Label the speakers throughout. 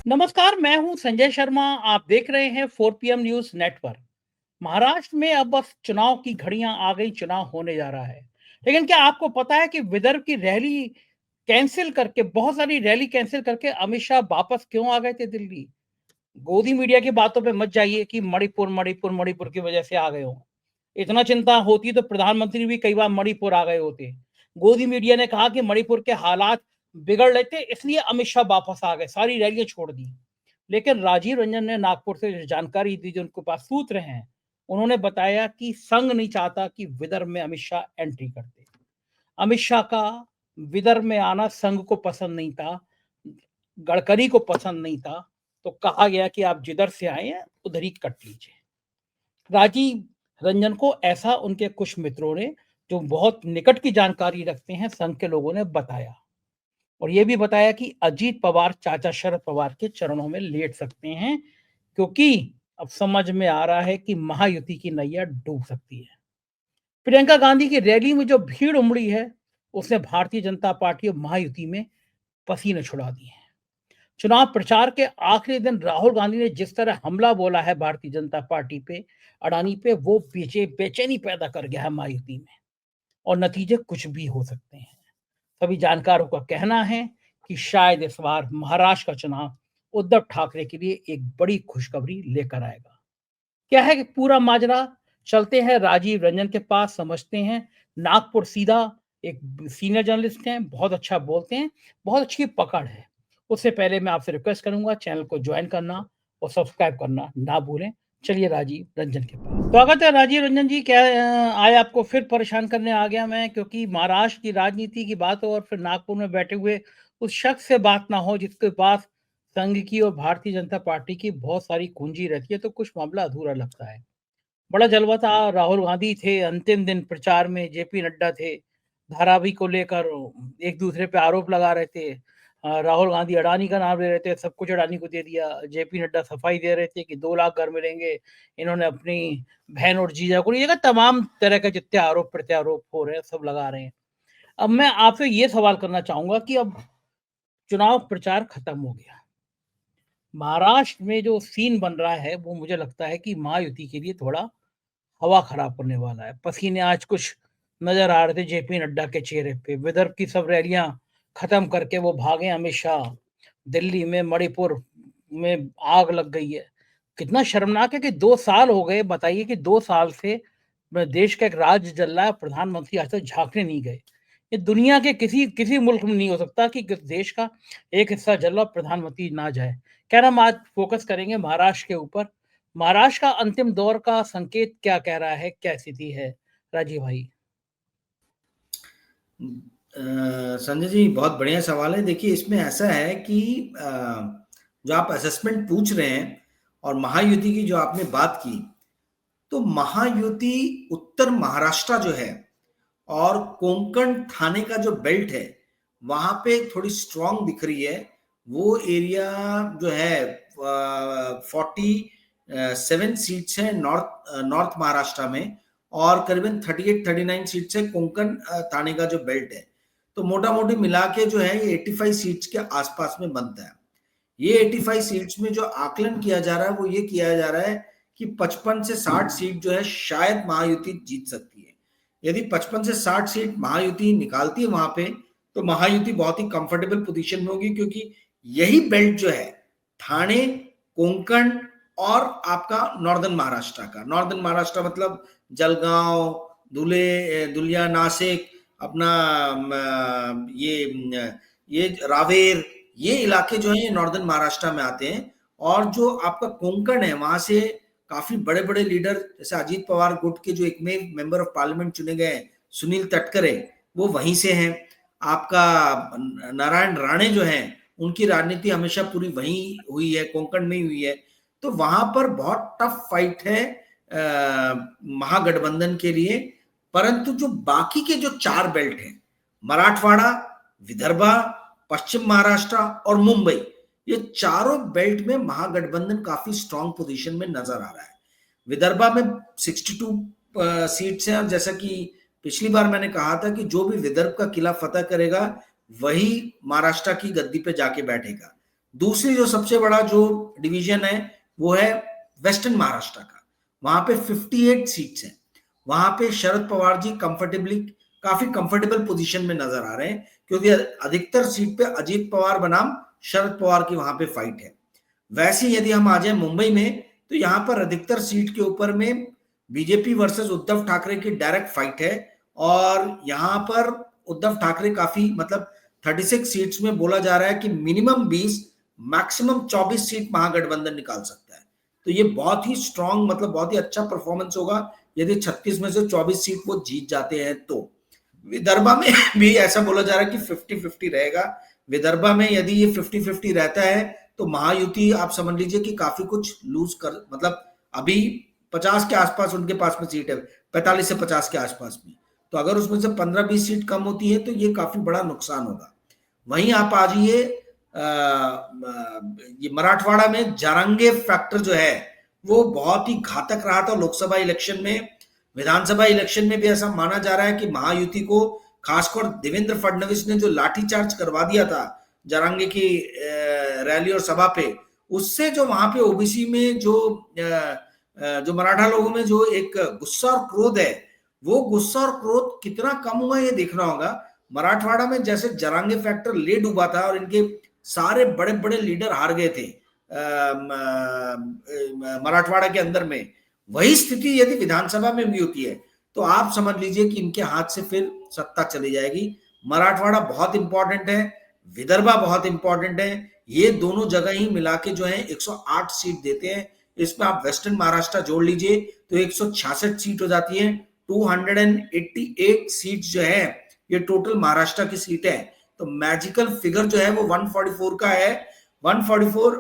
Speaker 1: नमस्कार, मैं हूं संजय शर्मा। आप देख रहे हैं 4 पीएम न्यूज़ नेटवर्क। महाराष्ट्र में अब बस चुनाव की घड़ियां आ गई, चुनाव होने जा रहा है। लेकिन क्या आपको पता है कि विदर्भ की रैली कैंसिल करके, बहुत सारी रैली कैंसिल करके अमित शाह वापस क्यों आ गए थे दिल्ली? गोदी मीडिया की बातों पे मत जाइए कि मणिपुर की वजह से आ गए हो। इतना चिंता होती तो प्रधानमंत्री भी कई बार मणिपुर आ गए होते। गोदी मीडिया ने कहा कि मणिपुर के हालात बिगड़ रहे थे, इसलिए अमित शाह वापस आ गए, सारी रैलियां छोड़ दी। लेकिन राजीव रंजन ने नागपुर से जो जानकारी दी, जो उनके पास सूत्र हैं, उन्होंने बताया कि संघ नहीं चाहता कि विदर्भ में अमित शाह एंट्री करते। अमित शाह का विदर्भ में आना संघ को पसंद नहीं था, गडकरी को पसंद नहीं था, तो कहा गया कि आप जिधर से आए हैं उधर ही कट लीजिए। राजीव रंजन को ऐसा उनके कुछ मित्रों ने, जो बहुत निकट की जानकारी रखते हैं संघ के लोगों ने बताया, और ये भी बताया कि अजीत पवार चाचा शरद पवार के चरणों में लेट सकते हैं, क्योंकि अब समझ में आ रहा है कि महायुति की नैया डूब सकती है। प्रियंका गांधी की रैली में जो भीड़ उमड़ी है, उसने भारतीय जनता पार्टी और महायुति में पसीने छुड़ा दिए हैं। चुनाव प्रचार के आखिरी दिन राहुल गांधी ने जिस तरह हमला बोला है भारतीय जनता पार्टी पे, अडानी पे, वो बेचैनी पैदा कर गया है महायुति में, और नतीजे कुछ भी हो सकते हैं। सभी जानकारों का कहना है कि शायद इस बार महाराष्ट्र का चुनाव उद्धव ठाकरे के लिए एक बड़ी खुशखबरी लेकर आएगा। क्या है कि पूरा माजरा? चलते हैं राजीव रंजन के पास, समझते हैं। नागपुर सीधा, एक सीनियर जर्नलिस्ट हैं, बहुत अच्छा बोलते हैं, बहुत अच्छी पकड़ है। उससे पहले मैं आपसे रिक्वेस्ट करूंगा, चैनल को ज्वाइन करना और सब्सक्राइब करना ना भूलें। चलिए राजीव रंजन के पास। स्वागत है राजीव रंजन जी। क्या आज आपको फिर परेशान करने आ गया मैं, क्योंकि महाराष्ट्र की राजनीति की बात हो और फिर नागपुर में बैठे हुए उस शख्स से बात ना हो जिसके पास संघ की और भारतीय जनता पार्टी की बहुत सारी कुंजी रहती है, तो कुछ मामला अधूरा लगता है। बड़ा जलवा था, राहुल गांधी थे, अंतिम दिन प्रचार में जेपी नड्डा थे, धारावी को लेकर एक दूसरे पे आरोप लगा रहे थे। राहुल गांधी अडानी का नाम ले रहे थे, सब कुछ अडानी को दे दिया। जेपी नड्डा सफाई दे रहे थे कि 2 लाख घर मिलेंगे, इन्होंने अपनी बहन और जीजा को नहीं देखा। तमाम तरह के जितने आरोप प्रत्यारोप हो रहे हैं सब लगा रहे हैं। अब मैं आपसे ये सवाल करना चाहूंगा कि अब चुनाव प्रचार खत्म हो गया, महाराष्ट्र में जो सीन बन रहा है वो मुझे लगता है कि महायुति के लिए थोड़ा हवा खराब करने वाला है। पसीने आज कुछ नजर आ रहे थे जेपी नड्डा के चेहरे पे। विदर्भ की सब रैलियां खत्म करके वो भागे अमित शाह। दिल्ली में मणिपुर में आग लग गई है। कितना शर्मनाक है कि 2 साल हो गए, बताइए कि 2 साल से देश का एक राज्य जल रहा है, प्रधानमंत्री आज तक झांकने नहीं गए। ये दुनिया के किसी किसी मुल्क में नहीं हो सकता कि देश का एक हिस्सा जल रहा, प्रधानमंत्री ना जाए। खैर, हम आज फोकस करेंगे महाराष्ट्र के ऊपर। महाराष्ट्र का अंतिम दौर का संकेत क्या कह रहा है, क्या स्थिति है राजीव भाई?
Speaker 2: संजय जी, बहुत बढ़िया सवाल है। देखिए, इसमें ऐसा है कि जो आप असेसमेंट पूछ रहे हैं और महायुति की जो आपने बात की, तो महायुति उत्तर महाराष्ट्र जो है और कोंकण थाने का जो बेल्ट है, वहां पे थोड़ी स्ट्रांग दिख रही है। वो एरिया जो है 47 सीट्स हैं नॉर्थ नॉर्थ महाराष्ट्र में, और करीबन 38-39 सीट्स है कोंकण थाने का जो बेल्ट है। तो मोटा मोटी मिला के जो है ये 85 सीट्स के आसपास में बनता है। ये 85 सीट्स में जो आकलन किया जा रहा है वो ये किया जा रहा है कि 55 से 60 सीट जो है शायद महायुति जीत सकती है। यदि 55 से 60 सीट महायुति निकालती है वहां पे, तो महायुति बहुत ही कंफर्टेबल पोजीशन में होगी, क्योंकि यही बेल्ट जो है ठाणे, कोंकण और आपका नॉर्दर्न महाराष्ट्र मतलब जलगांव, धुलिया, नासिक, अपना ये रावेर, ये इलाके जो है ये नॉर्दर्न महाराष्ट्र में आते हैं। और जो आपका कोंकण है, वहां से काफी बड़े बड़े लीडर जैसे अजीत पवार गुट के जो एक मेंबर ऑफ पार्लियामेंट चुने गए सुनील तटकरे, वो वहीं से हैं। आपका नारायण राणे जो हैं, उनकी राजनीति हमेशा पूरी वहीं हुई है, कोंकण में ही हुई है। तो वहां पर बहुत टफ फाइट है महागठबंधन के लिए। परंतु जो बाकी के जो 4 बेल्ट हैं, मराठवाड़ा, विदर्भा, पश्चिम महाराष्ट्र और मुंबई, ये चारों बेल्ट में महागठबंधन काफी स्ट्रांग पोजीशन में नजर आ रहा है। विदर्भा में 62 सीट्स हैं, और जैसा कि पिछली बार मैंने कहा था कि जो भी विदर्भ का किला फतह करेगा वही महाराष्ट्र की गद्दी पे जाके बैठेगा। दूसरी जो सबसे बड़ा जो डिवीजन है वो है वेस्टर्न महाराष्ट्र का, वहां पे 58 सीट्स हैं। वहां पे शरद पवार जी काफी कंफर्टेबल पोजीशन में नजर आ रहे हैं, क्योंकि अधिकतर सीट पे अजीत पवार बनाम शरद पवार की वहां पे फाइट है। वैसे यदि हम आ जाए मुंबई में, तो यहां पर अधिकतर सीट के ऊपर में बीजेपी वर्सेस उद्धव ठाकरे की डायरेक्ट फाइट है, और यहां पर उद्धव ठाकरे काफी मतलब 36 सीट्स में बोला जा रहा है कि मिनिमम 20 मैक्सिमम 24 सीट महागठबंधन निकाल सकता है। तो ये बहुत ही स्ट्रांग मतलब बहुत ही अच्छा परफॉर्मेंस होगा यदि 36 में से 24 सीट वो जीत जाते हैं। तो विदर्भा में भी ऐसा बोला जा रहा है कि 50-50 रहेगा। विदर्भा में यदि ये 50-50 रहता है तो महायुति आप समझ लीजिए कि काफी कुछ लूज कर, मतलब अभी 50 के आसपास उनके पास में सीट है, 45 से 50 के आसपास में। तो अगर उसमें से 15-20 सीट कम होती है तो ये काफी बड़ा नुकसान होगा। वहीं आप आ जाइए ये मराठवाड़ा में जारंगे फैक्टर जो है वो बहुत ही घातक रहा था लोकसभा इलेक्शन में। विधानसभा इलेक्शन में भी ऐसा माना जा रहा है कि महायुति को, खासकर देवेंद्र फडणवीस ने जो लाठीचार्ज करवा दिया था जारंगे की रैली और सभा पे, उससे जो वहां पे ओबीसी में जो मराठा लोगों में जो एक गुस्सा और क्रोध है, वो गुस्सा और क्रोध कितना कम हुआ ये देखना होगा। मराठवाड़ा में जैसे जरांगे फैक्टर ले डूबा था और इनके सारे बड़े बड़े लीडर हार गए थे मराठवाड़ा के अंदर में, वही स्थिति यदि विधानसभा में भी होती है तो आप समझ लीजिए कि इनके हाथ से फिर सत्ता चली जाएगी। मराठवाड़ा बहुत इंपॉर्टेंट है, विदर्भा बहुत इंपॉर्टेंट है। ये दोनों जगह ही मिला के जो है 108 सीट देते हैं। इसमें आप वेस्टर्न महाराष्ट्र जोड़ लीजिए तो 166 सीट हो जाती है। 288 सीट जो है ये टोटल महाराष्ट्र की सीट है। तो मैजिकल फिगर जो है वो 144 का है। 144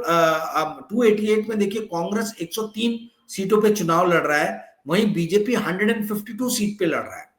Speaker 2: 288 में देखिए कांग्रेस 103 सीटों पे चुनाव लड़ रहा है, वहीं बीजेपी 152 सीट पे लड़ रहा है।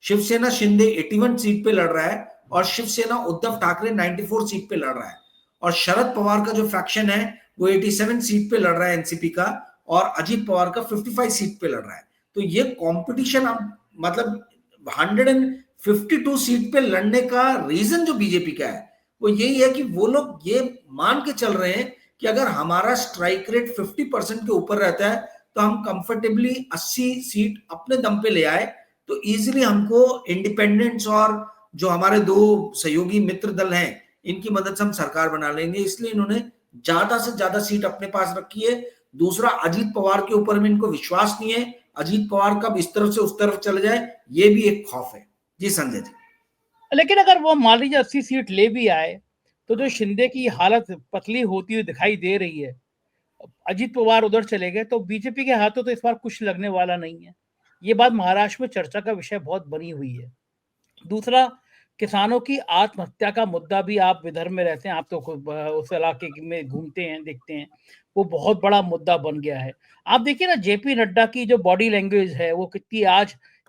Speaker 2: शिवसेना शिंदे 81 सीट पे लड़ रहा है और शिवसेना उद्धव ठाकरे 94 सीट पे लड़ रहा है। और शरद पवार का जो फैक्शन है वो 87 सीट पे लड़ रहा है एनसीपी का, और अजीत पवार का 55 सीट पे लड़ रहा है। तो ये कंपटीशन अब मतलब 152 सीट पे लड़ने का रीजन जो बीजेपी का है वो यही है कि वो लोग ये मान के चल रहे हैं कि अगर हमारा स्ट्राइक रेट 50% के ऊपर रहता है तो हम कंफर्टेबली 80 सीट अपने दम पे ले आए, तो इजीली हमको इंडिपेंडेंट्स और जो हमारे दो सहयोगी मित्र दल हैं इनकी मदद से हम सरकार बना लेंगे। इसलिए इन्होंने ज्यादा से ज्यादा सीट अपने पास रखी है। दूसरा, अजीत पवार के ऊपर में इनको विश्वास नहीं है। अजीत पवार कब इस तरफ से उस तरफ चले जाए ये भी एक खौफ है। जी संजय जी।
Speaker 1: लेकिन अगर वो मान लीजिए 80 सीट ले भी आए तो जो शिंदे की हालत पतली होती हुई दिखाई दे रही है, अजीत पवार उधर चले गए तो बीजेपी के हाथों तो इस बार कुछ लगने वाला नहीं है। ये बात महाराष्ट्र में चर्चा का विषय बहुत बनी हुई है। दूसरा, किसानों की आत्महत्या का मुद्दा भी, आप विदर्भ में रहते हैं, आप तो उस इलाके में घूमते हैं, देखते हैं, वो बहुत बड़ा मुद्दा बन गया है। आप देखिए ना, जेपी नड्डा की जो बॉडी लैंग्वेज है वो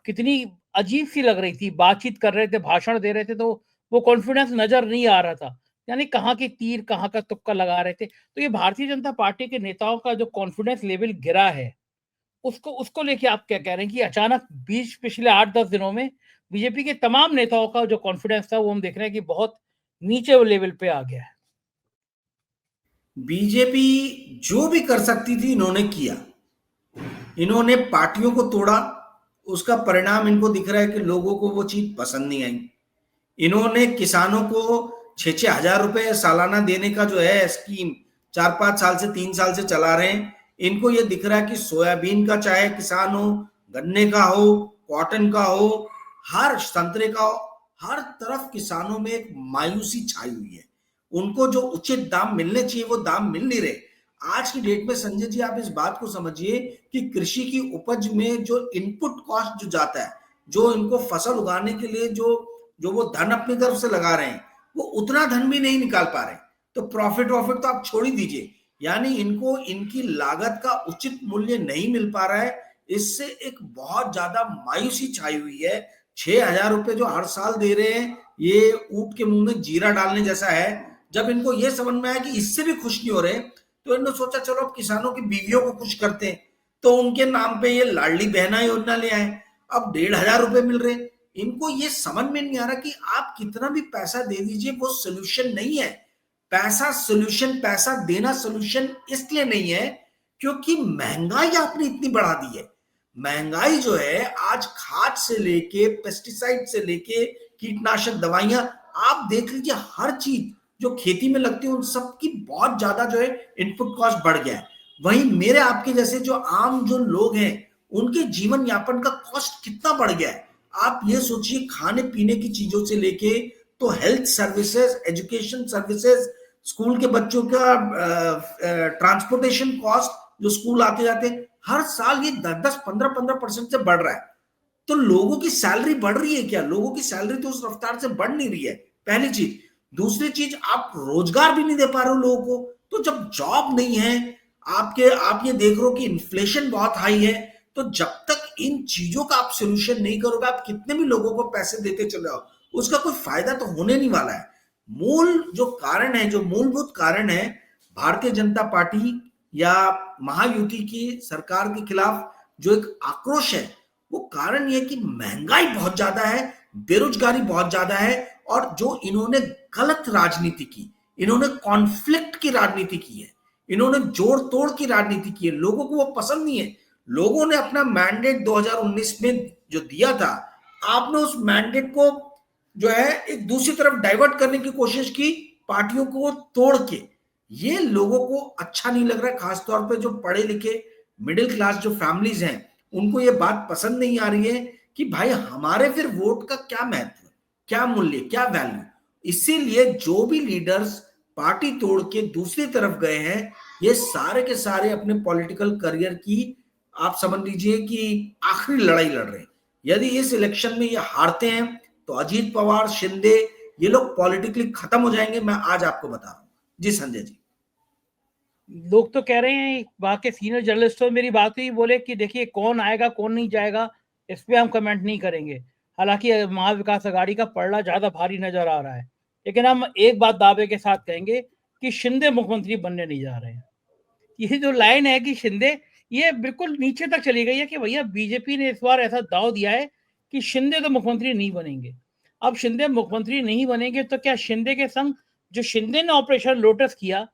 Speaker 1: कितनी अजीब सी लग रही थी। बातचीत कर रहे थे, भाषण दे रहे थे, तो वो कॉन्फिडेंस नजर नहीं आ रहा था। यानी कहाँ के तीर कहाँ का तुक्का लगा रहे थे। तो ये भारतीय जनता पार्टी के नेताओं का जो कॉन्फिडेंस लेवल गिरा है, उसको उसको लेके आप क्या कह रहे हैं कि अचानक पिछले 8-10 दिनों में बीजेपी के तमाम नेताओं का जो कॉन्फिडेंस था वो हम देख रहे हैं कि बहुत नीचे लेवल पे आ गया है।
Speaker 2: बीजेपी जो भी कर सकती थी इन्होंने किया। इन्होंने पार्टियों को तोड़ा, उसका परिणाम इनको दिख रहा है कि लोगों को वो चीज पसंद नहीं आई। इन्होंने किसानों को 6-6 हजार रुपए सालाना देने का जो है स्कीम 4-5 साल से 3 साल से चला रहे हैं। इनको ये दिख रहा है कि सोयाबीन का चाहे किसान हो, गन्ने का हो, कॉटन का हो, हर संतरे का हो, हर तरफ किसानों में एक मायूसी छाई हुई है। उनको जो उचित दाम मिलने चाहिए वो दाम मिल नहीं रहे। आज की डेट में संजय जी आप इस बात को समझिए कि कृषि की उपज में जो इनपुट कॉस्ट जो जाता है, जो इनको फसल उगाने के लिए जो वो धन अपनी तरफ से लगा रहे हैं, वो उतना धन भी नहीं निकाल पा रहे। तो प्रॉफिट तो आप छोड़ ही दीजिए, यानी इनको इनकी लागत का उचित मूल्य नहीं मिल पा रहा है। इससे एक बहुत ज्यादा मायूसी छाई हुई है। 6,000 रुपए जो हर साल दे रहे हैं, ये ऊंट के मुंह में जीरा डालने जैसा है। जब इनको ये समझ में आया कि इससे भी खुश नहीं हो रहे, तो इन्होंने सोचा चलो अब किसानों की बीवियों को खुश करते हैं, तो उनके नाम पे ये लाडली बहना योजना ले आए। अब 1,500 रुपए मिल रहे। इनको ये समझ में नहीं आ रहा कि आप कितना भी पैसा दे दीजिए वो सोल्यूशन नहीं है। पैसा देना सोल्यूशन इसलिए नहीं है क्योंकि महंगाई आपने इतनी बढ़ा दी है। महंगाई जो है आज खाद से लेके पेस्टिसाइड से लेके कीटनाशक दवाइयां, आप देख लीजिए हर चीज जो खेती में लगती है उन सब की बहुत ज्यादा जो है इनपुट कॉस्ट बढ़ गया है। वहीं मेरे आपके जैसे जो आम जो लोग हैं उनके जीवन यापन का कॉस्ट कितना बढ़ गया है। आप ये सोचिए खाने पीने की चीजों से लेके तो health services, education services, school के बच्चों का ट्रांसपोर्टेशन कॉस्ट जो स्कूल आते जाते हर साल ये 10-15% से बढ़ रहा है। तो लोगों की सैलरी बढ़ रही है क्या? लोगों की सैलरी तो उस रफ्तार से बढ़ नहीं रही है, पहली चीज। दूसरी चीज, आप रोजगार भी नहीं दे पा रहे हो लोगों को। तो जब जॉब नहीं है, आप ये देख रहे हो कि इन्फ्लेशन बहुत हाई है, तो जब तक इन चीजों का आप सोल्यूशन नहीं करोगे, आप कितने भी लोगों को पैसे देते चले आओ, उसका कोई फायदा तो होने नहीं वाला है। मूल जो कारण है, जो मूलभूत कारण है भारतीय जनता पार्टी या महायुति की सरकार के खिलाफ जो एक आक्रोश है, वो कारण ये कि महंगाई बहुत ज्यादा है, बेरोजगारी बहुत ज्यादा है, और जो इन्होंने गलत राजनीति की, इन्होंने कॉन्फ्लिक्ट की राजनीति की है, इन्होंने जोड़ तोड़ की राजनीति की है। लोगों को वो पसंद नहीं है। लोगों ने अपना मैंडेट 2019 में जो दिया था, आपने उस मैंडेट को जो है एक दूसरी तरफ डाइवर्ट करने की कोशिश की, पार्टियों को तोड़ के। ये लोगों को अच्छा नहीं लग रहा है, खासतौर पे जो पढ़े लिखे मिडिल क्लास जो फैमिलीज हैं, उनको ये बात पसंद नहीं आ रही है कि भाई हमारे फिर वोट का क्या महत्व, क्या मूल्य, क्या वैल्यू। इसीलिए जो भी लीडर्स पार्टी तोड़ के दूसरी तरफ गए हैं, ये सारे के सारे अपने पॉलिटिकल करियर की, आप समझ लीजिए कि आखिरी लड़ाई लड़ रहे हैं। यदि इस इलेक्शन में ये हारते हैं तो अजीत पवार, शिंदे, ये लोग पॉलिटिकली खत्म हो जाएंगे, मैं आज आपको बता रहा हूं। जी संजय जी।
Speaker 1: लोग तो कह रहे हैं, वहां के सीनियर जर्नलिस्टों मेरी बात हुई, बोले कि देखिए कौन आएगा कौन नहीं जाएगा इस पे हम कमेंट नहीं करेंगे। हालांकि महाविकास अघाड़ी का पलड़ा ज्यादा भारी नजर आ रहा है, लेकिन हम एक बात दावे के साथ कहेंगे कि शिंदे मुख्यमंत्री बनने नहीं जा रहे हैं। ये जो लाइन है कि शिंदे, ये बिल्कुल नीचे तक चली गई है कि भैया बीजेपी ने इस बार ऐसा दाव दिया है कि शिंदे तो मुख्यमंत्री नहीं बनेंगे। अब शिंदे मुख्यमंत्री नहीं बनेंगे तो क्या शिंदे के संग, जो शिंदे ने ऑपरेशन लोटस किया,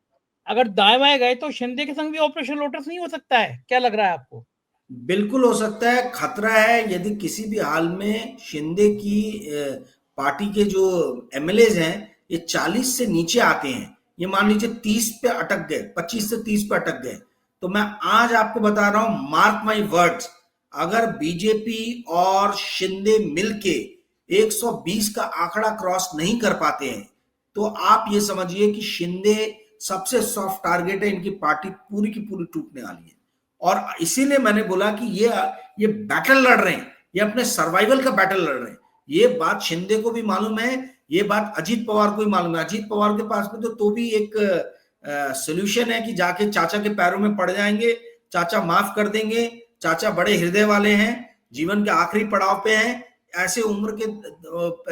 Speaker 1: अगर दाएं बाएं गए तो शिंदे के संग भी ऑपरेशन लोटस नहीं हो सकता है? क्या लग रहा है आपको?
Speaker 2: बिल्कुल हो सकता है। खतरा है यदि किसी भी हाल में शिंदे की पार्टी के जो एमएलएज हैं ये 40 से नीचे आते हैं, ये मान लीजिए 30 पे अटक गए, 25 से 30 पे अटक गए, तो मैं आज आपको बता रहा हूं, मार्क माय वर्ड्स, अगर बीजेपी और शिंदे मिलके 120 का आंकड़ा क्रॉस नहीं कर पाते हैं, तो आप ये समझिए कि शिंदे सबसे सॉफ्ट टारगेट है, इनकी पार्टी पूरी की पूरी टूटने वाली है। और इसीलिए मैंने बोला कि ये बैटल लड़ रहे हैं, ये अपने सर्वाइवल का बैटल लड़ रहे हैं। ये बात शिंदे को भी मालूम है, ये बात अजीत पवार को भी मालूम है। अजीत पवार के पास में तो भी एक सोल्यूशन है कि जाके चाचा के पैरों में पड़ जाएंगे, चाचा माफ कर देंगे, चाचा बड़े हृदय वाले हैं, जीवन के आखिरी पड़ाव पे हैं। ऐसे उम्र के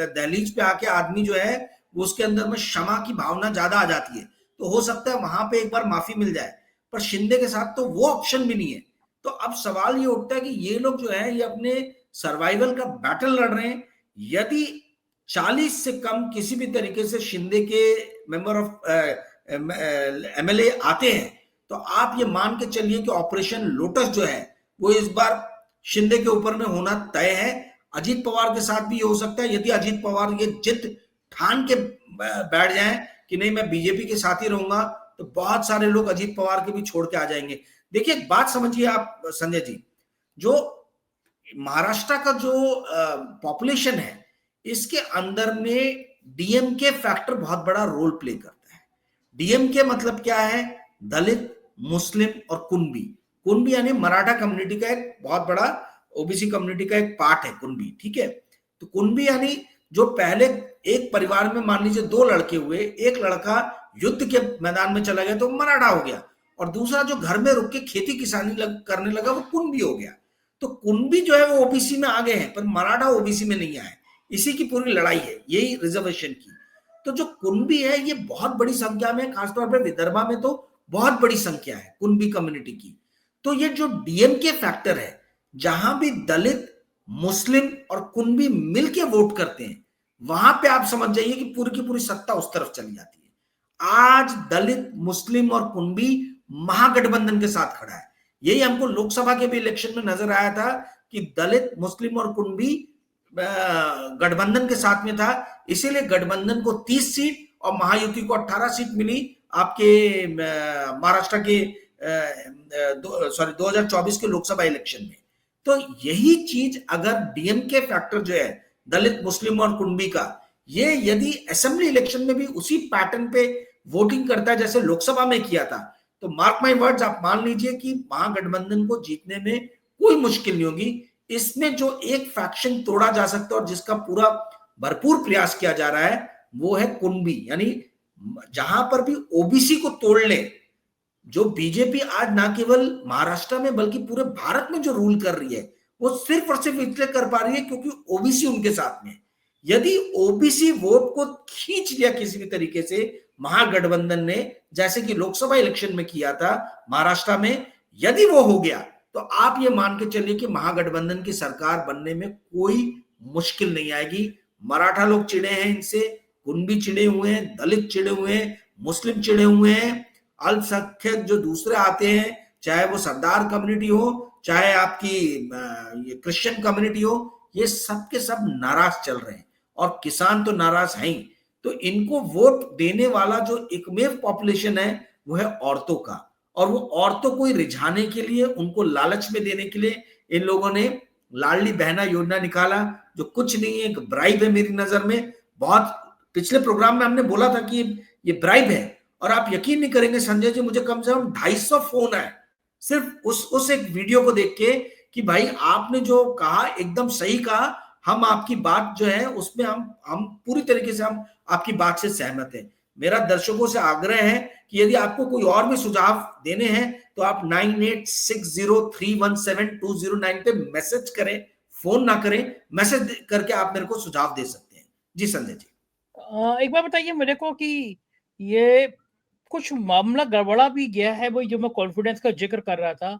Speaker 2: दहलीज पे आके आदमी जो है वो उसके अंदर में क्षमा की भावना ज्यादा आ जाती है, तो हो सकता है वहां पे एक बार माफी मिल जाए। पर शिंदे के साथ तो वो ऑप्शन भी नहीं है। तो अब सवाल ये उठता है कि ये लोग जो है ये अपने सर्वाइवल का बैटल लड़ रहे हैं। यदि 40 से कम किसी भी तरीके से शिंदे के मेंबर ऑफ एमएलए आते हैं, तो आप ये मान के चलिए कि ऑपरेशन लोटस जो है वो इस बार शिंदे के ऊपर में होना तय है। अजीत पवार के साथ भी ये हो सकता है, यदि अजीत पवार ये जिद ठान के बैठ जाएं कि नहीं मैं बीजेपी के साथ ही रहूंगा, तो बहुत सारे लोग अजीत पवार के भी छोड़ के आ जाएंगे। देखिए एक बात समझिए आप संजय जी, जो महाराष्ट्र का जो पॉपुलेशन है, इसके अंदर में डीएमके फैक्टर बहुत बड़ा रोल प्ले करता है। डीएमके मतलब क्या है? दलित, मुस्लिम और कुनबी। कुनबी यानी मराठा कम्युनिटी का एक बहुत बड़ा, ओबीसी कम्युनिटी का एक पार्ट है कुनबी, ठीक है। तो कुनबी यानी जो पहले एक परिवार में मान लीजिए 2 लड़के हुए, एक लड़का युद्ध के मैदान में चला गया तो मराठा हो गया, और दूसरा जो घर में रुक के खेती किसानी करने लगा वो कुनबी हो गया। तो कुनबी जो है वो ओबीसी में आ गए हैं, पर मराठा ओबीसी में नहीं आए। इसी की पूरी लड़ाई है, यही रिजर्वेशन की। तो जो कुनबी है ये बहुत बड़ी संख्या में, खासतौर पर विदर्भा में तो बहुत बड़ी संख्या है कुनबी कम्युनिटी की। तो ये जो डीएमके फैक्टर है, जहां भी दलित, मुस्लिम और कुनबी मिलके वोट करते हैं, वहां पे आप समझ जाइए कि पूरी की पूरी सत्ता उस तरफ चली जाती है। आज दलित, मुस्लिम और कुणबी महागठबंधन के साथ खड़ा है। यही हमको लोकसभा के भी इलेक्शन में नजर आया था कि दलित, मुस्लिम और कुणबी गठबंधन के साथ में था, इसीलिए गठबंधन को 30 सीट और महायुति को 18 सीट मिली आपके महाराष्ट्र के 2024 के लोकसभा इलेक्शन में। तो यही चीज अगर डीएमके फैक्टर जो है दलित, मुस्लिम और कुणबी का, ये यदि असेंबली इलेक्शन में भी उसी पैटर्न पे वोटिंग करता है जैसे लोकसभा में किया था, तो मार्क माय वर्ड्स, आप मान लीजिए कि महागठबंधन को जीतने में कोई मुश्किल नहीं होगी। इसमें जो एक फैक्शन तोड़ा जा सकता है और जिसका पूरा भरपूर प्रयास किया जा रहा है वो है कुणबी, यानी जहां पर भी ओबीसी को तोड़ ले। जो बीजेपी आज ना केवल महाराष्ट्र में बल्कि पूरे भारत में जो रूल कर रही है वो सिर्फ और सिर्फ इसलिए कर पा रही है क्योंकि ओबीसी उनके साथ में। यदि ओबीसी वोट को खींच लिया किसी भी तरीके से महागठबंधन ने, जैसे कि लोकसभा इलेक्शन में किया था महाराष्ट्र में, यदि वो हो गया तो आप ये मान के चलिए कि महागठबंधन की सरकार बनने में कोई मुश्किल नहीं आएगी। मराठा लोग चिढ़े हैं इनसे, कुणबी चिढ़े हुए हैं, दलित चिढ़े हुए हैं, मुस्लिम चिढ़े हुए हैं, अल्पसंख्यक जो दूसरे आते हैं, चाहे वो सरदार कम्युनिटी हो, चाहे आपकी ये क्रिश्चियन कम्युनिटी हो, ये सब के सब नाराज चल रहे हैं और किसान तो नाराज हैं ही। तो इनको वोट देने वाला जो एकमेव पॉपुलेशन है वो है औरतों का, और वो औरतों को ही रिझाने के लिए, उनको लालच में देने के लिए इन लोगों ने लाडली बहना योजना निकाला, जो कुछ नहीं है, एक ब्राइब है मेरी नजर में। बहुत पिछले प्रोग्राम में हमने बोला था कि ये ब्राइब है, और आप यकीन नहीं करेंगे संजय जी, मुझे कम से कम 250 फोन आए सिर्फ उस एक वीडियो को देख के कि भाई आपने जो कहा एकदम सही कहा, हम आपकी बात जो है उसमें हम पूरी तरीके से हम आपकी बात से सहमत हैं। मेरा दर्शकों से आग्रह है कि यदि आपको कोई और भी सुझाव देने हैं तो आप 9860317209 पे मैसेज करें, फोन ना करें, मैसेज करके आप मेरे को सुझाव दे सकते हैं। जी संजय जी,
Speaker 1: एक बार बताइए मेरे को कि ये कुछ मामला गड़बड़ा भी गया है, वही जो मैं कॉन्फिडेंस का जिक्र कर रहा था।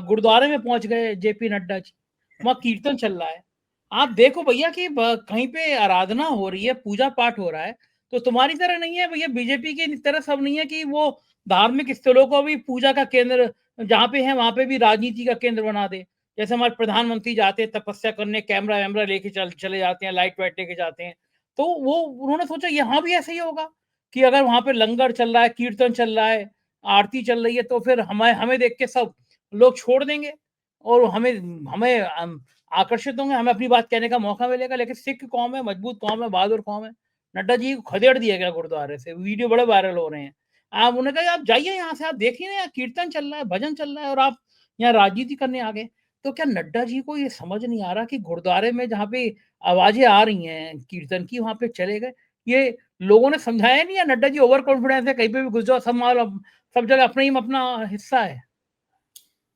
Speaker 1: गुरुद्वारे में पहुंच गए जेपी नड्डा जी, वहां कीर्तन चल रहा है। आप देखो भैया कि कहीं पे आराधना हो रही है, पूजा पाठ हो रहा है, तो तुम्हारी तरह नहीं है भैया, बीजेपी की तरह सब नहीं है कि वो धार्मिक स्थलों को भी पूजा का केंद्र जहाँ पे है वहां पे भी राजनीति का केंद्र बना दे। जैसे हमारे प्रधानमंत्री जाते हैं तपस्या करने, कैमरा वैमरा लेके चले जाते हैं, लाइट वाइट लेके जाते हैं, तो वो उन्होंने सोचा यहाँ भी ऐसे ही होगा कि अगर वहां पे लंगर चल रहा है, कीर्तन चल रहा है, आरती चल रही है, तो फिर हमें हमें देख के सब लोग छोड़ देंगे और हमें हमें आकर्षित होंगे, हमें अपनी बात कहने का मौका मिलेगा। लेकिन सिख कौम है, मजबूत कौम है, बहादुर कौम है। नड्डा जी को खदेड़ दिया गया गुरुद्वारे से, वीडियो बड़े वायरल हो रहे हैं। आप उन्होंने कहा आप जाइए यहाँ से, आप देखिए ना कीर्तन चल रहा है, भजन चल रहा है, और आप यहाँ राजनीति करने आ गए। तो क्या नड्डा जी को ये समझ नहीं आ रहा कि गुरुद्वारे में जहाँ पे आवाजें आ रही हैं कीर्तन की, वहां पे चले गए? ये लोगों ने समझाया नहीं है? नड्डा जी ओवर कॉन्फिडेंस है, कहीं पे भी घुस जाओ, सब जगह अपना ही अपना हिस्सा है।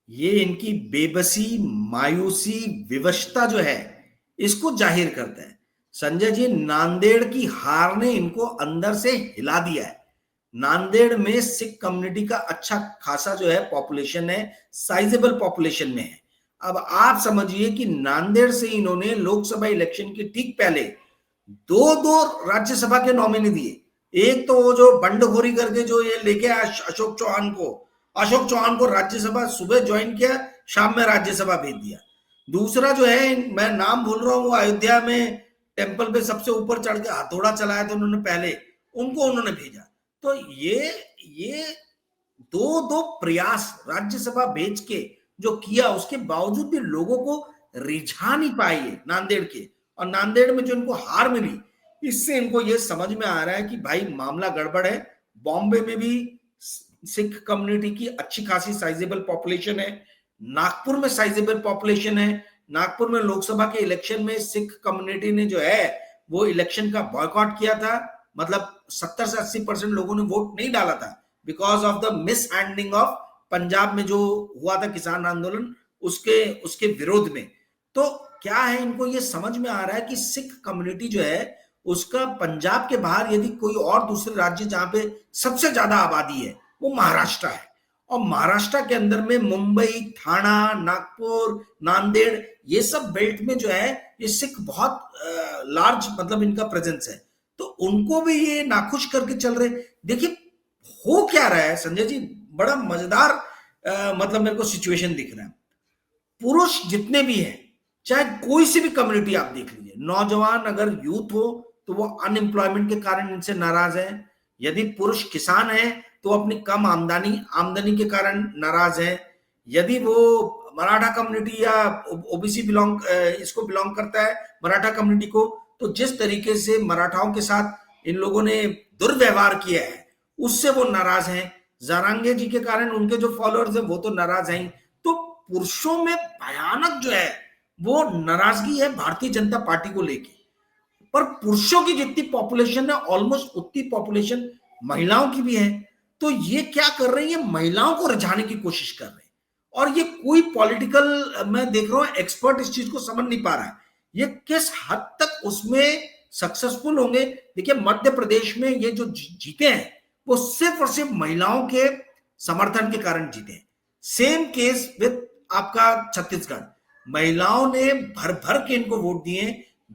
Speaker 2: ये इनकी बेबसी, मायूसी, विवशता जो है इसको जाहिर करता है। संजय जी, नांदेड़ की हार ने इनको अंदर से हिला दिया है। नांदेड़ में सिख कम्युनिटी का अच्छा खासा जो है पॉपुलेशन है, साइजेबल पॉपुलेशन में है। अब आप समझिए कि नांदेड़ से इन्होंने लोकसभा इलेक्शन के ठीक पहले दो दो राज्यसभा के नॉमिनी दिए। एक तो वो जो बंडखोरी करके जो ये लेके आया अशोक चौहान को राज्यसभा सुबह ज्वाइन किया, शाम में राज्यसभा भेज दिया। दूसरा जो है, मैं नाम भूल रहा हूँ, वो अयोध्या में टेंपल पे सबसे ऊपर चढ़ के हथौड़ा चलाया था उन्होंने, पहले उन्होंने भेजा। तो ये दो दो प्रयास राज्यसभा भेज के जो किया, उसके बावजूद भी लोगों को रिझा नहीं पाई है नांदेड़ के, और नांदेड़ में जो इनको हार मिली, इससे इनको ये समझ में आ रहा है कि भाई मामला गड़बड़ है। बॉम्बे में भी सिख कम्युनिटी की अच्छी खासी साइजेबल पॉपुलेशन है, नागपुर में साइजेबल पॉपुलेशन है। नागपुर में लोकसभा के इलेक्शन में सिख कम्युनिटी ने जो है वो इलेक्शन का बॉयकॉट किया था, मतलब 70 से 80% लोगों ने वोट नहीं डाला था because of the miss handling of Punjab में जो हुआ था किसान आंदोलन, उसके विरोध में। तो क्या है, इनको ये समझ में आ रहा है कि सिख कम्युनिटी जो है उसका पंजाब के बाहर यदि कोई और दूसरे राज्य जहां पे सबसे ज्यादा आबादी है वो महाराष्ट्र है, और महाराष्ट्र के अंदर में मुंबई, ठाणा, नागपुर, नांदेड़, ये सब बेल्ट में जो है ये सिख बहुत लार्ज मतलब इनका प्रेजेंस है। तो उनको भी ये नाखुश करके चल रहे। देखिए हो क्या रहा है संजय जी, बड़ा मजेदार मतलब मेरे को सिचुएशन दिख रहा है। पुरुष जितने भी हैं, चाहे कोई सी भी कम्युनिटी आप देख लीजिए, नौजवान अगर यूथ हो तो वो अनएम्प्लॉयमेंट के कारण इनसे नाराज है। यदि पुरुष किसान है तो अपनी कम आमदनी के कारण नाराज है। यदि वो मराठा कम्युनिटी या ओबीसी इसको बिलोंग करता है, मराठा कम्युनिटी को, तो जिस तरीके से मराठाओं के साथ इन लोगों ने दुर्व्यवहार किया है उससे वो नाराज हैं। जारांगे जी के कारण उनके जो फॉलोअर्स हैं वो तो नाराज हैं। तो पुरुषों में भयानक जो है वो नाराजगी है भारतीय जनता पार्टी को लेके। पर पुरुषों की जितनी पॉपुलेशन है ऑलमोस्ट उतनी पॉपुलेशन महिलाओं की भी है। तो ये क्या कर रही है, महिलाओं को रिझाने की कोशिश कर रहे हैं। और ये कोई पॉलिटिकल, मैं देख रहा हूं एक्सपर्ट इस चीज को समझ नहीं पा रहा है ये किस हद तक उसमें सक्सेसफुल होंगे। देखिए मध्य प्रदेश में ये जो जीते हैं वो सिर्फ और सिर्फ महिलाओं के समर्थन के कारण जीते हैं। सेम केस विद आपका छत्तीसगढ़, महिलाओं ने भर भर के इनको वोट दिए।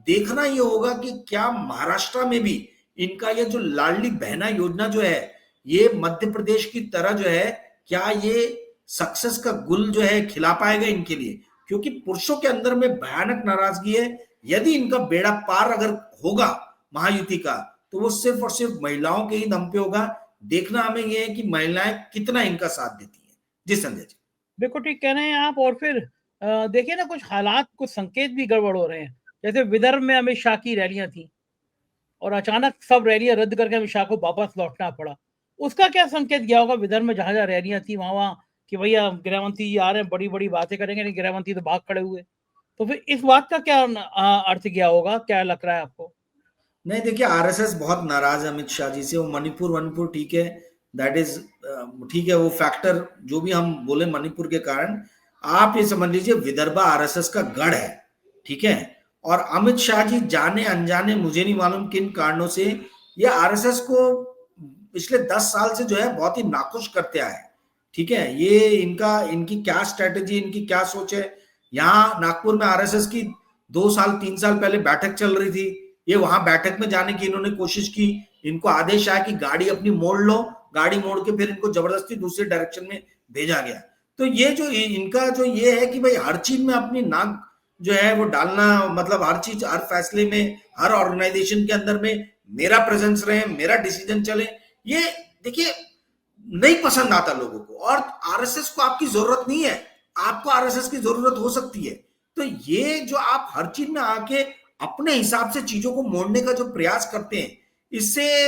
Speaker 2: देखना ये होगा कि क्या महाराष्ट्र में भी इनका ये जो लाडली बहना योजना जो है ये मध्य प्रदेश की तरह जो है क्या ये सक्सेस का गुल जो है खिला पाएगा इनके लिए, क्योंकि पुरुषों के अंदर में भयानक नाराजगी है। यदि इनका बेड़ा पार अगर होगा महायुति का तो वो सिर्फ और सिर्फ महिलाओं के ही दम पे होगा। देखना हमें ये है कि महिलाएं कितना इनका साथ देती है। जी संजय जी,
Speaker 1: बिल्कुल ठीक कह रहे हैं आप। और फिर देखिए ना, कुछ हालात, कुछ संकेत भी गड़बड़ हो रहे हैं। जैसे विदर्भ में अमित शाह की रैलियां थी और अचानक सब रैलियां रद्द करके अमित शाह को वापस लौटना पड़ा। उसका क्या संकेत गया होगा विदर्भ में जहां जहां रैलियां थी वहां कि भैया गृह मंत्री आ रहे हैं, बड़ी बड़ी बातें करेंगे, नहीं गृह मंत्री तो भाग खड़े हुए। तो फिर इस बात का क्या अर्थ गया होगा, क्या लग रहा है आपको?
Speaker 2: नहीं देखिए आरएसएस बहुत नाराज है अमित शाह जी से। वो मणिपुर ठीक है, दैट इज ठीक है, वो फैक्टर जो भी हम बोले मणिपुर के कारण, आप ये समझ लीजिए विदर्भ आरएसएस का गढ़ है, ठीक है। और अमित शाह जी जाने अनजाने, मुझे नहीं मालूम किन कारणों से, ये आरएसएस को पिछले 10 साल से जो है बहुत ही नाखुश करते आए, ठीक है। ये इनकी क्या स्ट्रेटेजी, इनकी क्या सोच है। यहाँ नागपुर में आरएसएस की 2 साल 3 साल पहले बैठक चल रही थी, ये वहां बैठक में जाने की इन्होंने कोशिश की, इनको आदेश आया कि गाड़ी अपनी मोड़ लो, गाड़ी मोड़ के फिर इनको जबरदस्ती दूसरे डायरेक्शन में भेजा गया। तो ये जो इनका जो ये है कि भाई हर चीज में अपनी नाक जो है वो डालना, मतलब हर चीज, हर फैसले में, हर ऑर्गेनाइजेशन के अंदर में मेरा प्रेजेंस रहे, मेरा डिसीजन चले, ये देखिए नहीं पसंद आता लोगों को। और आरएसएस को आपकी जरूरत नहीं है, आपको आरएसएस की जरूरत हो सकती है। तो ये जो आप हर चीज में आके अपने हिसाब से चीजों को मोड़ने का जो प्रयास करते हैं, इससे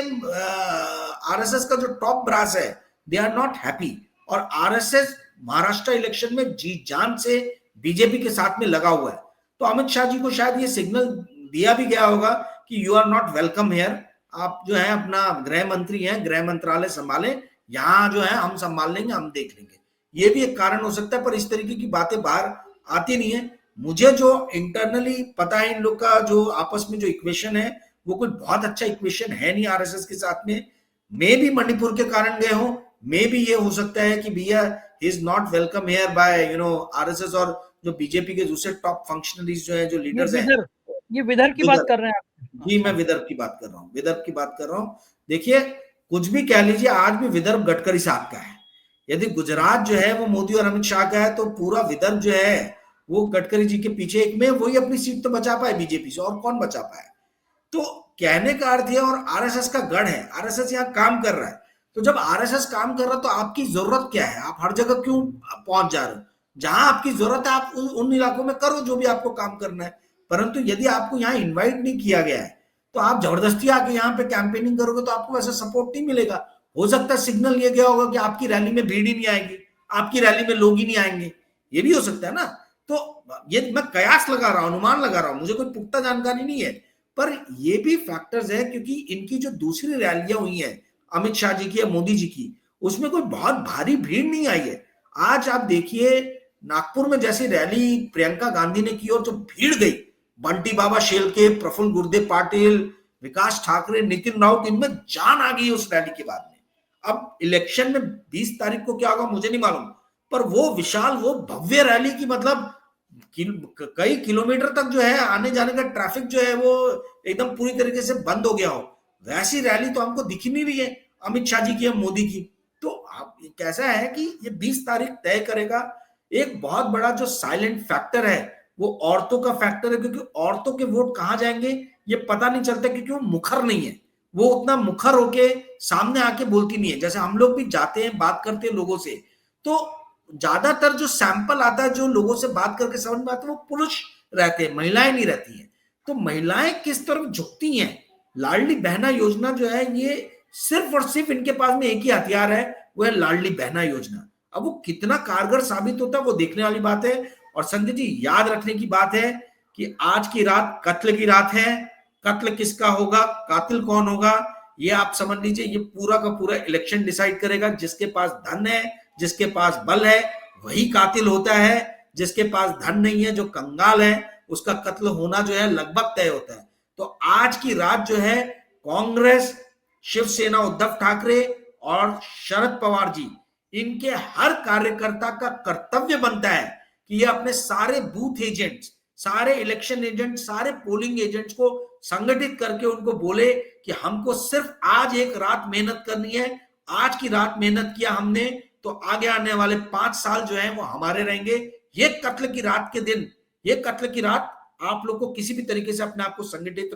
Speaker 2: आरएसएस का जो टॉप ब्रास है दे आर नॉट हैप्पी। और आरएसएस महाराष्ट्र इलेक्शन में जी जान से बीजेपी के साथ में लगा हुआ है। तो अमित शाह जी को शायद ये सिग्नल दिया भी गया होगा कि you are not welcome here, आप जो है अपना गृह मंत्री हैं, गृह मंत्रालय संभालें, यहाँ जो है हम संभाल लेंगे, हम देख लेंगे। ये भी एक कारण हो सकता है, पर इस तरीके की बातें बाहर आती नहीं है। मुझे जो इंटरनली पता है इन लोग का जो आपस में जो इक्वेशन है वो कोई बहुत अच्छा इक्वेशन है नहीं आरएसएस के साथ में। मे भी मणिपुर के कारण गए हो, मे भी ये हो सकता है कि भैया he is not welcome here bye RSS और जो बीजेपी के दूसरे टॉप फंक्शनरीज जो है, जो लीडर्स हैं।
Speaker 1: ये विदर्भ की बात कर रहे हैं आप?
Speaker 2: जी मैं विदर्भ की बात कर रहा हूँ, विदर्भ की बात कर रहा हूँ। देखिए कुछ भी कह लीजिए, आज भी विदर्भ गडकरी साहब का है। यदि गुजरात जो है वो मोदी और अमित शाह का है, तो पूरा विदर्भ जो है वो गडकरी जी के पीछे एक में वही अपनी सीट तो बचा पाए बीजेपी से, और कौन बचा पाए। तो कहने का अर्थ है, और आरएसएस का गढ़ है, आरएसएस यहाँ काम कर रहा है। तो जब आरएसएस काम कर रहा है तो आपकी जरूरत क्या है, आप हर जगह क्यों पहुंच जा रहे हो? जहां आपकी जरूरत है आप उन इलाकों में करो जो भी आपको काम करना है। परंतु यदि आपको यहाँ इन्वाइट नहीं किया गया है तो आप जबरदस्ती आके यहाँ पे कैंपेनिंग करोगे तो आपको वैसा सपोर्ट नहीं मिलेगा। हो सकता है सिग्नल ये गया होगा कि आपकी रैली में भीड़ ही नहीं आएगी, आपकी रैली में लोग ही नहीं आएंगे, ये भी हो सकता है ना। तो ये मैं कयास लगा रहा हूं, अनुमान लगा रहा हूं, मुझे कोई पुख्ता जानकारी नहीं है, पर ये भी फैक्टर्स है क्योंकि इनकी जो दूसरी रैलियां हुई हैं अमित शाह जी की या मोदी जी की, उसमें कोई बहुत भारी भीड़ नहीं आई है। आज आप देखिए नागपुर में जैसी रैली प्रियंका गांधी ने की और जो भीड़ गई, बंटी बाबा शेलके, प्रफुल्ल गुर्दे पाटिल, विकास ठाकरे, नितिन राउत, इनमें जान आ गई उस रैली के बाद में। अब इलेक्शन में 20 तारीख को क्या होगा मुझे नहीं मालूम, पर वो विशाल, वो भव्य रैली की मतलब कई किलोमीटर तक जो है आने जाने का ट्रैफिक जो है वो एकदम पूरी तरीके से बंद हो गया हो, वैसी रैली तो हमको दिख ही नहीं रही है अमित शाह जी की या मोदी की। तो आप कैसा है कि ये 20 तारीख तय करेगा। एक बहुत बड़ा जो साइलेंट फैक्टर है वो औरतों का फैक्टर है, क्योंकि औरतों के वोट कहां जाएंगे ये पता नहीं चलता, क्योंकि वो मुखर नहीं है, वो उतना मुखर होके सामने आके बोलती नहीं है। जैसे हम लोग भी जाते हैं बात करते हैं लोगों से, तो ज्यादातर जो सैंपल आता है जो लोगों से बात करके समझ में आता है वो पुरुष रहते हैं, महिलाएं नहीं रहती हैं। तो महिलाएं किस तरफ झुकती हैं, लाडली बहना योजना जो है ये सिर्फ और सिर्फ इनके पास में एक ही हथियार है, वो है लाडली बहना योजना। अब वो कितना कारगर साबित होता है वो देखने वाली बात है। और संजय जी याद रखने की बात है कि आज की रात कत्ल की रात है। कत्ल किसका होगा, कातिल कौन होगा, ये आप समझ लीजिए, ये पूरा का पूरा इलेक्शन डिसाइड करेगा। जिसके पास धन है, जिसके पास बल है, वही कातिल होता है। जिसके पास धन नहीं है, जो कंगाल है, उसका कत्ल होना जो है लगभग तय होता है। तो आज की रात जो है कांग्रेस, शिवसेना उद्धव ठाकरे और शरद पवार जी, इनके हर कार्यकर्ता का कर्तव्य बनता है कि ये अपने सारे बूथ एजेंट्स, सारे इलेक्शन एजेंट, सारे पोलिंग एजेंट्स को संगठित करके उनको बोले कि हमको सिर्फ आज एक रात मेहनत करनी है। आज की रात मेहनत किया हमने तो आगे आने वाले 5 साल जो है वो हमारे रहेंगे। ये कत्ल की रात के दिन, ये कत्ल की रात आप लोग को किसी भी तरीके से अपने आप को संगठित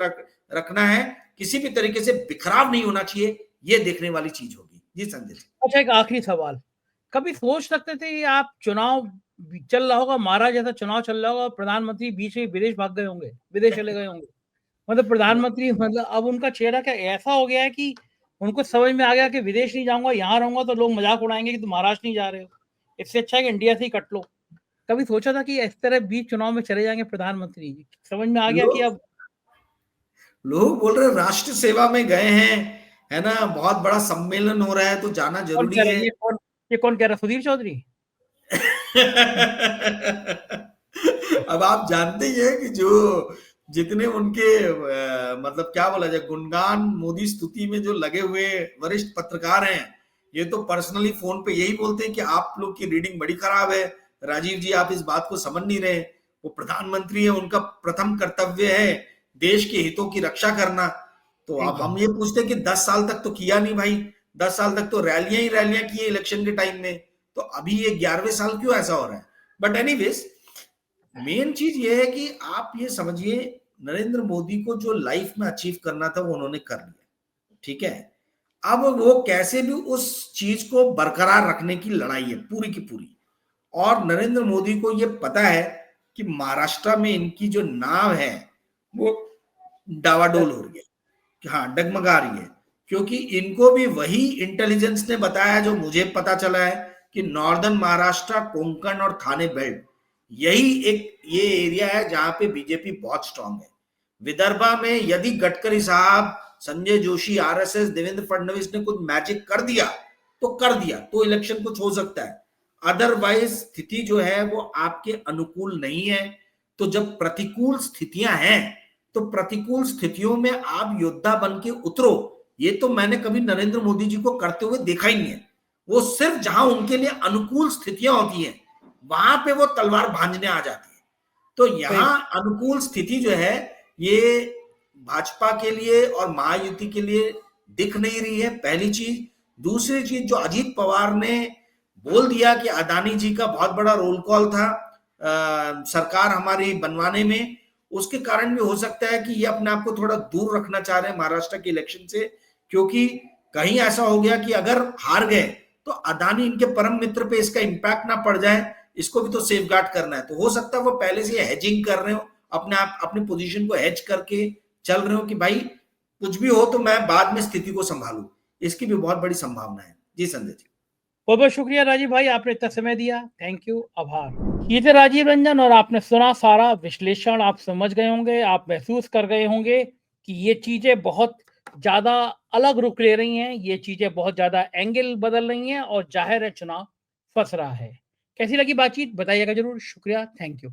Speaker 2: रखना है, किसी भी तरीके से बिखराव नहीं होना चाहिए, ये देखने वाली चीज होगी। जी संजय।
Speaker 1: अच्छा, एक आखिरी सवाल, कभी सोच सकते थे कि आप चुनाव चल रहा होगा, महाराज जैसा चुनाव चल रहा होगा, प्रधानमंत्री बीच में विदेश भाग गए होंगे, विदेश चले गए होंगे, मतलब प्रधानमंत्री, मतलब अब उनका चेहरा क्या ऐसा हो गया है कि उनको समझ में आ गया कि विदेश नहीं जाऊंगा, यहाँ रहूंगा तो लोग मजाक उड़ाएंगे कि तुम महाराष्ट्र नहीं जा रहे हो, इससे अच्छा है कि इंडिया से ही कट लो। कभी सोचा था कि इस तरह बीच चुनाव में चले जाएंगे प्रधानमंत्री जी? समझ में आ गया कि अब
Speaker 2: लोग बोल रहे राष्ट्र सेवा में गए हैं, है ना, बहुत बड़ा सम्मेलन हो रहा है तो जाना जरूरी है।
Speaker 1: ये कौन कह रहा, सुधीर चौधरी?
Speaker 2: अब आप जानते ही हैं कि जो जितने उनके मतलब क्या बोला जाए, गुणगान मोदी स्तुति में जो लगे हुए वरिष्ठ पत्रकार हैं, ये तो पर्सनली फोन पे यही बोलते हैं कि आप लोग की रीडिंग बड़ी खराब है, राजीव जी आप इस बात को समझ नहीं रहे। वो प्रधानमंत्री है, उनका प्रथम कर्तव्य है देश के हितों की रक्षा करना। तो अब हम ये पूछते हैं कि 10 साल तक तो किया नहीं भाई, 10 साल तक तो रैलियां ही रैलियां की इलेक्शन के टाइम में, तो अभी ये 11वें साल क्यों ऐसा हो रहा है। बट एनीवेज, मेन चीज ये है कि आप ये समझिए नरेंद्र मोदी को जो लाइफ में अचीव करना था वो उन्होंने कर लिया, ठीक है। अब वो कैसे भी उस चीज को बरकरार रखने की लड़ाई है पूरी की पूरी। और नरेंद्र मोदी को ये पता है कि महाराष्ट्र में इनकी जो नाव है वो डावाडोल हो रही है, हाँ डगमगा रही है, क्योंकि इनको भी वही इंटेलिजेंस ने बताया जो मुझे पता चला है कि नॉर्दर्न महाराष्ट्र, कोंकण और थाने बेल्ट, यही एक ये एरिया है जहां पे बीजेपी बहुत स्ट्रांग है। विदर्भा में यदि गडकरी साहब, संजय जोशी, आरएसएस, देवेंद्र फडणवीस ने कुछ मैजिक कर दिया तो कर दिया, तो इलेक्शन कुछ हो सकता है। अदरवाइज स्थिति जो है वो आपके अनुकूल नहीं है। तो जब प्रतिकूल स्थितियां हैं तो प्रतिकूल स्थितियों में आप योद्धा बन के उतरो। ये तो मैंने कभी नरेंद्र मोदी जी को करते हुए देखा ही नहीं है। वो सिर्फ जहां उनके लिए अनुकूल स्थितियां होती हैं वहां पे वो तलवार भांजने आ जाती है। तो यहां अनुकूल स्थिति जो है ये भाजपा के लिए और महायुति के लिए दिख नहीं रही है, पहली चीज। दूसरी चीज, जो अजीत पवार ने बोल दिया कि अदानी जी का बहुत बड़ा रोल कॉल था सरकार हमारी बनवाने में, उसके कारण भी हो सकता है कि ये अपने आप को थोड़ा दूर रखना चाह रहे हैं महाराष्ट्र के इलेक्शन से, क्योंकि कहीं ऐसा हो गया कि अगर हार गए तो अदानी इनके परम मित्र पे इसका इंपैक्ट ना पड़ जाए, इसको भी तो सेफगार्ड करना है। तो हो सकता है वो पहले से हेजिंग कर रहे हो, अपने आप अपनी पोजीशन को हेज करके चल रहे हो कि भाई कुछ भी हो तो मैं बाद में स्थिति को संभालू, इसकी भी बहुत बड़ी संभावना है। जी संजय जी,
Speaker 1: बहुत बहुत शुक्रिया राजीव भाई, आपने इतना समय दिया, थैंक यू, आभार। ये थे राजीव रंजन और आपने सुना सारा विश्लेषण, आप समझ गए होंगे, आप महसूस कर गए होंगे कि ये चीजें बहुत ज्यादा अलग रुख ले रही हैं, ये चीजें बहुत ज्यादा एंगल बदल रही हैं और जाहिर है चुनाव फंस रहा है। कैसी लगी बातचीत बताइएगा जरूर। शुक्रिया, थैंक यू।